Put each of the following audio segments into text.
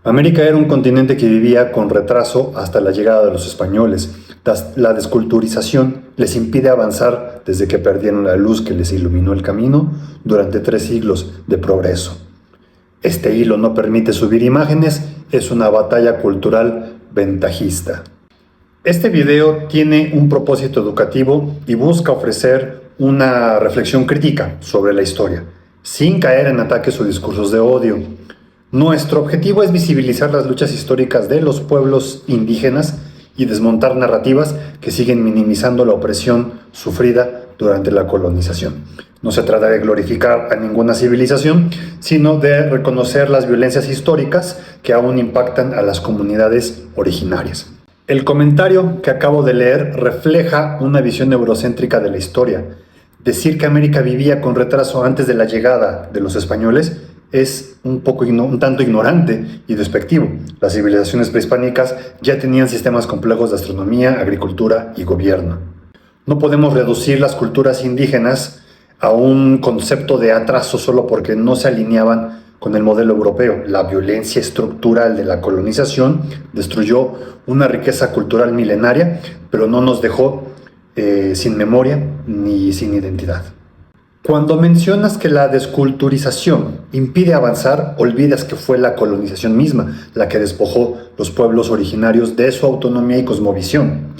América era un continente que vivía con retraso hasta la llegada de los españoles. La desculturización les impide avanzar desde que perdieron la luz que les iluminó el camino durante 3 siglos de progreso. Este hilo no permite subir imágenes, es una batalla cultural ventajista. Este video tiene un propósito educativo y busca ofrecer una reflexión crítica sobre la historia, sin caer en ataques o discursos de odio. Nuestro objetivo es visibilizar las luchas históricas de los pueblos indígenas y desmontar narrativas que siguen minimizando la opresión sufrida durante la colonización. No se trata de glorificar a ninguna civilización, sino de reconocer las violencias históricas que aún impactan a las comunidades originarias. El comentario que acabo de leer refleja una visión eurocéntrica de la historia. Decir que América vivía con retraso antes de la llegada de los españoles es un tanto ignorante y despectivo. Las civilizaciones prehispánicas ya tenían sistemas complejos de astronomía, agricultura y gobierno. No podemos reducir las culturas indígenas a un concepto de atraso solo porque no se alineaban con el modelo europeo. La violencia estructural de la colonización destruyó una riqueza cultural milenaria, pero no nos dejó sin memoria ni sin identidad. Cuando mencionas que la desculturización impide avanzar, olvidas que fue la colonización misma la que despojó los pueblos originarios de su autonomía y cosmovisión,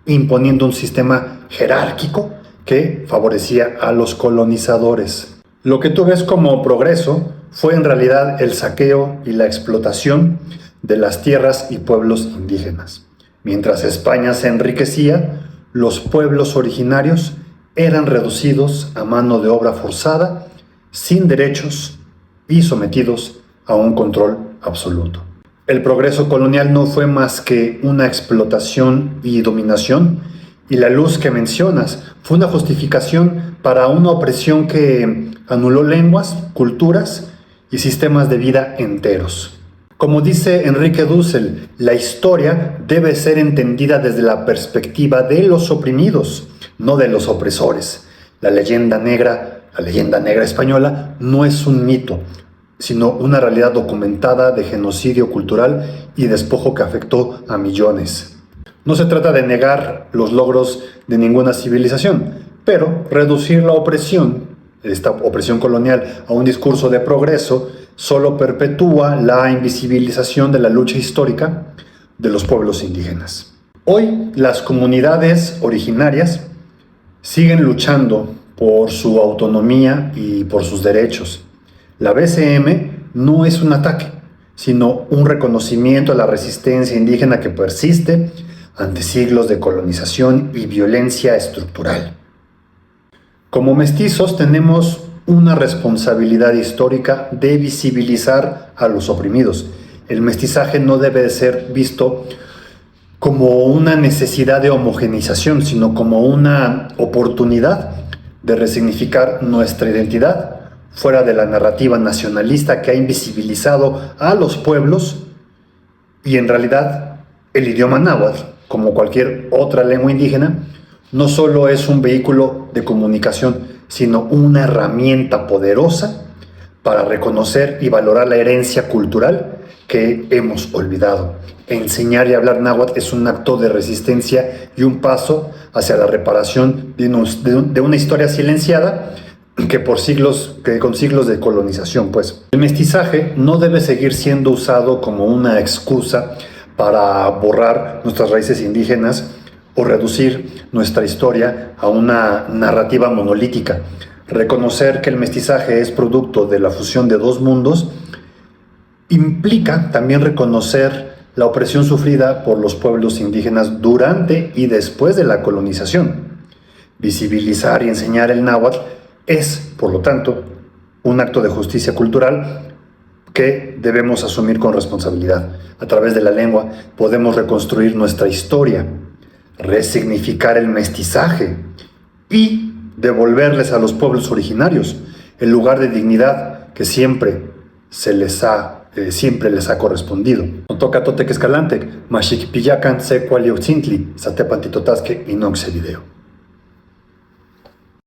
imponiendo un sistema jerárquico que favorecía a los colonizadores. Lo que tú ves como progreso fue en realidad el saqueo y la explotación de las tierras y pueblos indígenas. Mientras España se enriquecía, los pueblos originarios eran reducidos a mano de obra forzada, sin derechos y sometidos a un control absoluto. El progreso colonial no fue más que una explotación y dominación, y la luz que mencionas fue una justificación para una opresión que anuló lenguas, culturas y sistemas de vida enteros. Como dice Enrique Dussel, la historia debe ser entendida desde la perspectiva de los oprimidos, no de los opresores. La leyenda negra española no es un mito, sino una realidad documentada de genocidio cultural y despojo que afectó a millones. No se trata de negar los logros de ninguna civilización, pero reducir la opresión, esta opresión colonial, a un discurso de progreso solo perpetúa la invisibilización de la lucha histórica de los pueblos indígenas. Hoy las comunidades originarias siguen luchando por su autonomía y por sus derechos. La BCM no es un ataque, sino un reconocimiento a la resistencia indígena que persiste ante siglos de colonización y violencia estructural. Como mestizos tenemos una responsabilidad histórica de visibilizar a los oprimidos. El mestizaje no debe de ser visto como una necesidad de homogeneización, sino como una oportunidad de resignificar nuestra identidad fuera de la narrativa nacionalista que ha invisibilizado a los pueblos. Y en realidad el idioma náhuatl, como cualquier otra lengua indígena, no solo es un vehículo de comunicación, sino una herramienta poderosa para reconocer y valorar la herencia cultural que hemos olvidado. Enseñar y hablar náhuatl es un acto de resistencia y un paso hacia la reparación de una historia silenciada con siglos de colonización. El mestizaje no debe seguir siendo usado como una excusa para borrar nuestras raíces indígenas o reducir nuestra historia a una narrativa monolítica. Reconocer que el mestizaje es producto de la fusión de dos mundos implica también reconocer la opresión sufrida por los pueblos indígenas durante y después de la colonización. Visibilizar y enseñar el náhuatl es, por lo tanto, un acto de justicia cultural que debemos asumir con responsabilidad. A través de la lengua podemos reconstruir nuestra historia, resignificar el mestizaje y devolverles a los pueblos originarios el lugar de dignidad que siempre les ha correspondido. Otoka Totek Escalantec, Mashik Pillacan, Secualiutzintli, Satepantitotasque y Noxe Video.